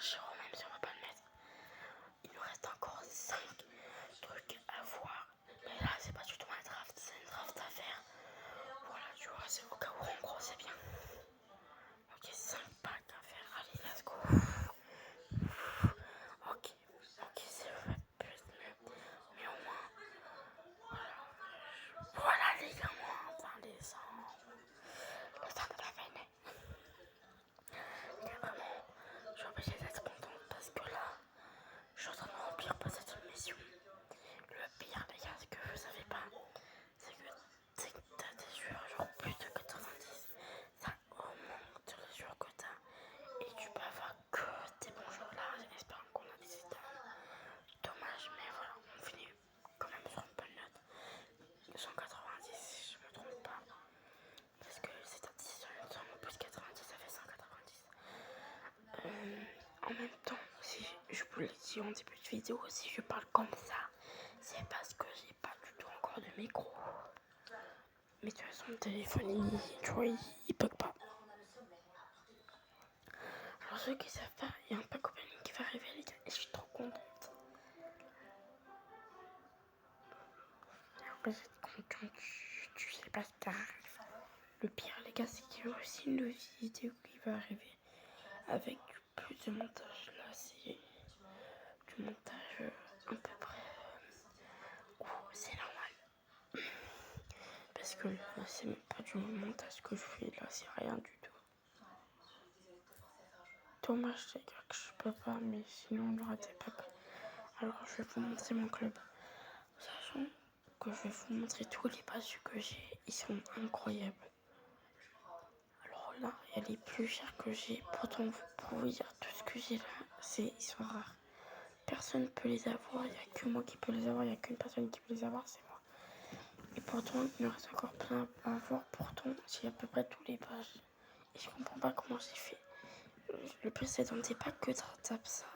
Giro, même si on va pas le mettre. Il nous reste encore 5 trucs à voir. Mais là, c'est pas du tout un draft, c'est une draft à faire. Voilà, tu vois, c'est au cas où, en gros, c'est bien. Ok, 5 packs à faire. Allez, let's go. Ok, c'est vrai, plus mieux. Mais au moins, voilà les gars, moi, enfin les ans. Le temps de la fin. Et vraiment, je suis obligée d'être contente parce que là, je suis en train de remplir pas cette mission. Le pire, les gars, ce que vous savez pas, c'est que t'as des joueurs genre plus de 90, ça augmente les joueurs que t'as. Et tu peux avoir que des bons joueurs là, j'espère qu'on a des états. Dommage, mais voilà, on finit quand même sur une bonne note. 190 si je me trompe pas. Parce que c'est un 10 en plus 90, ça fait 190. En même temps, si je vous l'ai dit en début de vidéo, si je parle comme ça, c'est parce que j'ai pas du tout encore de micro. Mais de toute façon, le téléphone, tu vois, il bug pas. Alors ceux qui savent pas, il y a un pack opening qui va arriver, les gars, et je suis trop contente. En fait, quand tu sais pas ce qui arrive. Le pire, les gars, c'est qu'il y a aussi une vidéo qui va arriver avec plus de montage. Là, c'est du montage à peu près. C'est normal. Parce que là, c'est même pas du montage que je fais. Là, c'est rien du tout. Dommage, les gars, que je peux pas, mais sinon, on aura des packs. Alors, je vais vous montrer mon club. Sachant que je vais vous montrer tous les pages que j'ai. Ils sont incroyables. Alors là, il y a les plus chers que j'ai. Pourtant, pour vous dire, tout ce que j'ai là, ils sont rares. Personne ne peut les avoir. Il n'y a que moi qui peux les avoir. Il n'y a qu'une personne qui peut les avoir, c'est moi. Et pourtant, il me reste encore plein à avoir. Pourtant, j'ai à peu près tous les pages. Et je comprends pas comment j'ai fait. Le plus, c'est dans des packs que tapes ça.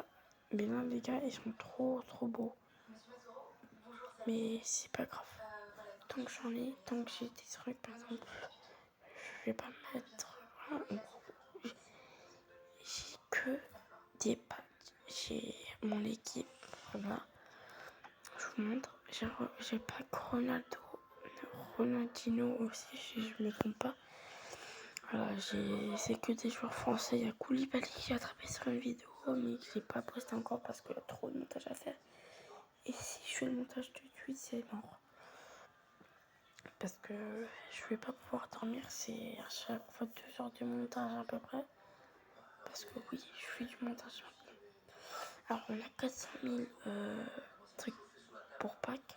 Mais là, les gars, ils sont trop beaux. Mais c'est pas grave. Tant que j'en ai, tant que j'ai des trucs, par exemple, je vais pas mettre. Voilà, en gros, j'ai que des packs. J'ai mon équipe, voilà. Je vous montre. J'ai pas Ronaldinho aussi, si je me trompe pas. Voilà, c'est que des joueurs français. Il y a Koulibaly qui a attrapé sur une vidéo, mais je l'ai pas posté encore parce qu'il y a trop de montage à faire. Et si je fais le montage tout de suite, c'est mort. Parce que je vais pas pouvoir dormir, c'est à chaque fois 2 heures de montage à peu près. Parce que oui, je fais du montage maintenant. Alors on a 400 000 trucs pour Pâques.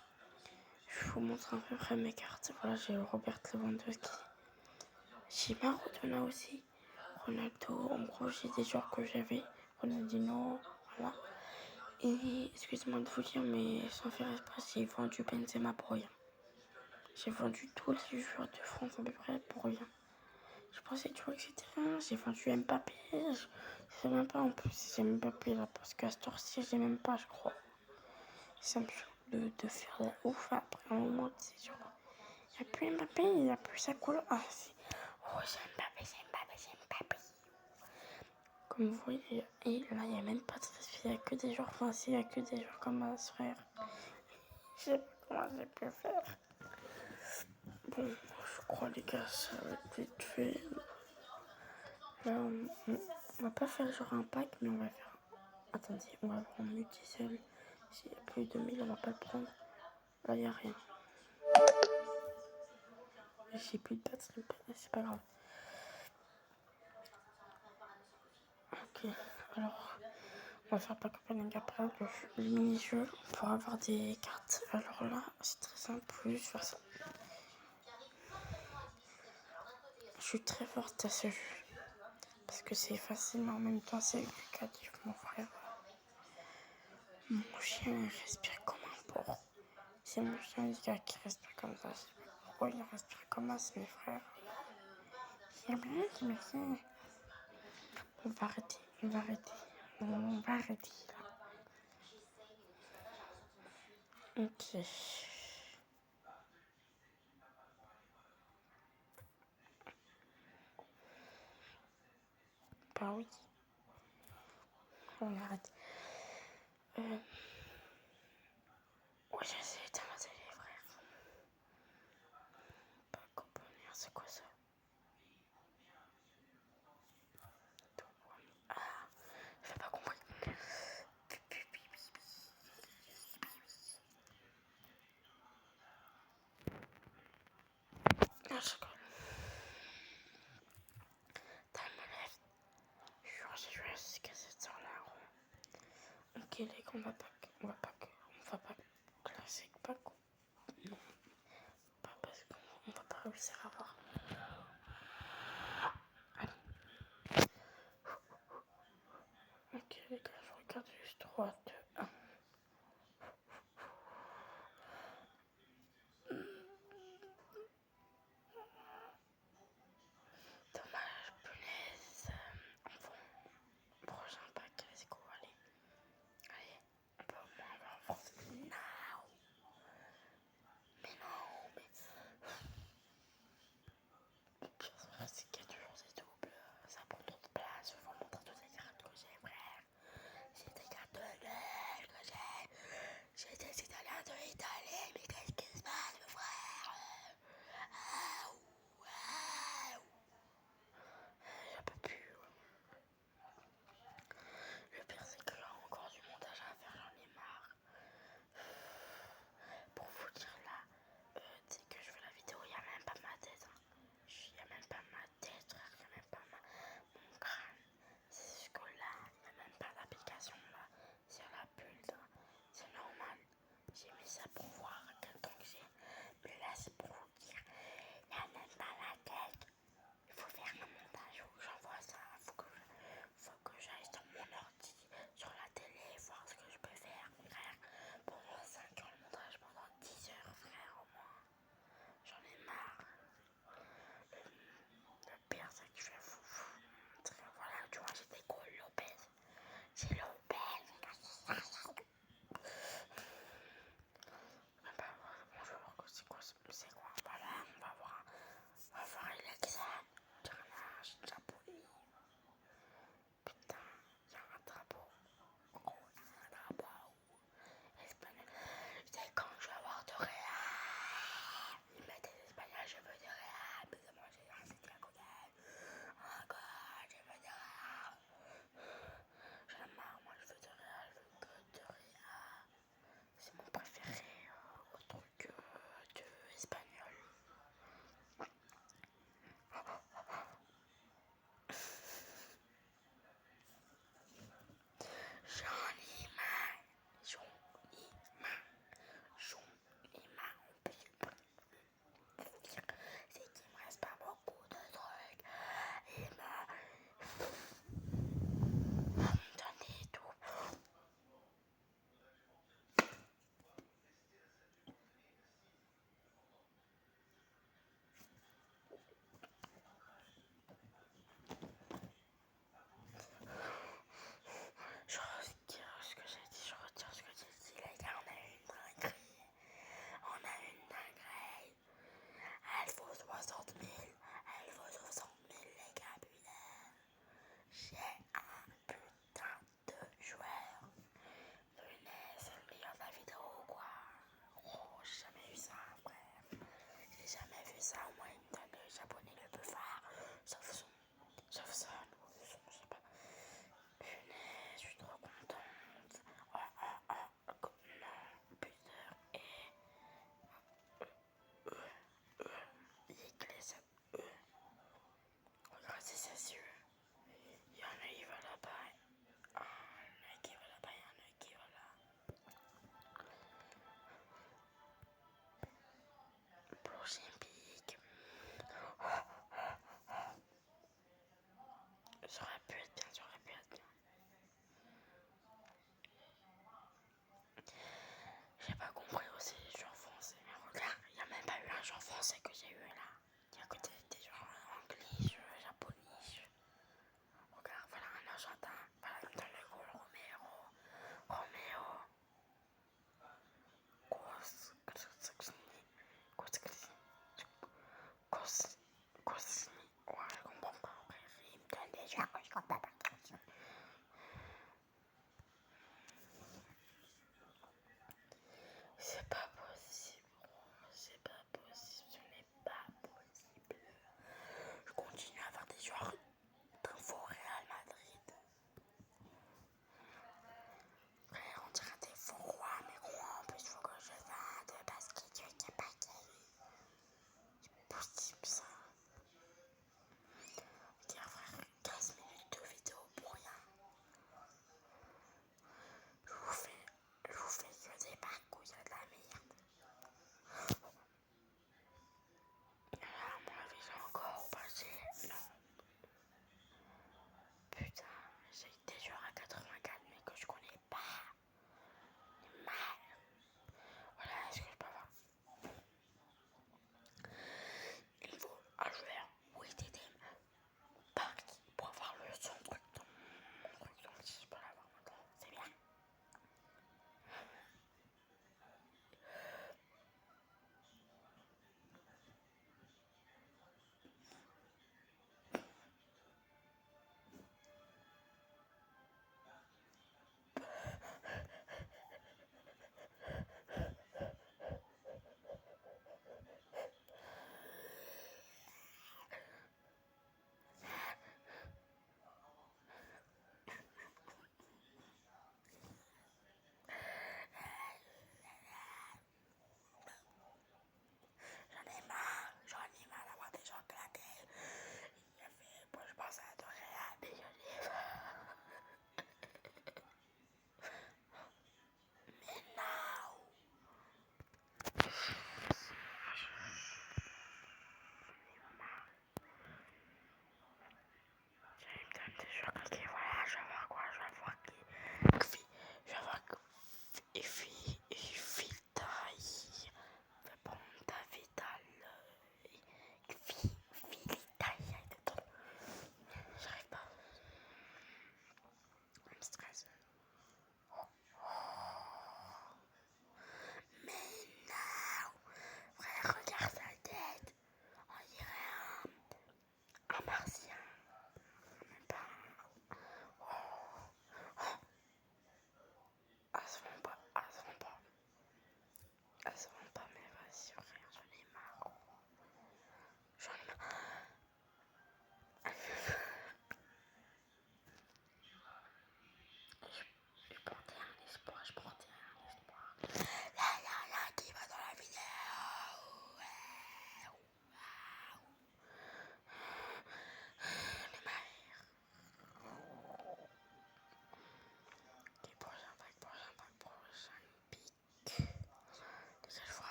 Je vous montre à peu près mes cartes. Voilà, j'ai Robert Lewandowski. J'ai Maradona aussi. Ronaldo, en gros, j'ai des joueurs que j'avais. Ronaldinho, voilà. Et excusez-moi de vous dire, mais sans faire exprès, j'ai vendu Benzema pour rien. J'ai vendu tous les joueurs de France à peu près pour rien. Je pensais toujours que c'était rien. J'ai vendu Mbappé. Je sais même pas en plus si j'ai Mbappé là. Parce qu'à ce tour-ci, j'ai même pas, je crois. Ça me saoule de faire la ouf après un moment, tu sais, genre. Il n'y a plus Mbappé, il n'y a plus sa couleur. Ah, si. Oh, j'ai Mbappé. Comme vous voyez, et là, il n'y a même pas de stress. Il n'y a que des joueurs français, il n'y a que des joueurs comme ma frère. Je sais pas comment j'ai pu faire. Bon, je crois, les gars, ça va être vite fait. Là, on va pas faire genre un pack, mais on va faire. Attendez, on va prendre multi-seul. S'il y a plus de 1000, on va pas le prendre. Là, il n'y a rien. J'ai plus de batterie, c'est pas grave. Ok, alors, on va faire pack opening après le mini-jeu pour avoir des cartes. Alors là, c'est très simple, faut juste faire ça. Je suis très forte à ce jeu. Parce que c'est facile, mais en même temps, c'est éducatif, mon frère. Mon chien, il respire comme un porc. C'est mon chien, les gars, qui respire comme ça. Je sais pas pourquoi il respire comme ça, c'est mes frères. Il y a bien qui me dit. On va arrêter. On va arrêter, là. Ok. Bah oui. on arrête. Ouais, j'ai essayé d'éteindre la télé, frère. Pas comprendre, c'est quoi ça? Ah, j'ai pas compris. Ah, je rigole. T'as me lève. Je vais jusqu'à cette heure-là. Ok, les gars, on va pas classique, pas quoi. Non, pas parce qu'on va pas réussir à voir. Allez. Ok, les gars, je regarde juste 3, 2, 1. Dommage, punaise. Prochain pack, let's go, allez. Allez, on peut au moins avoir en France. Non. Mais non, mais...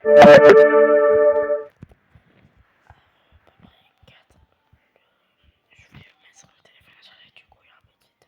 Je vais mettre le téléphone à charger, du coup il y a un petit.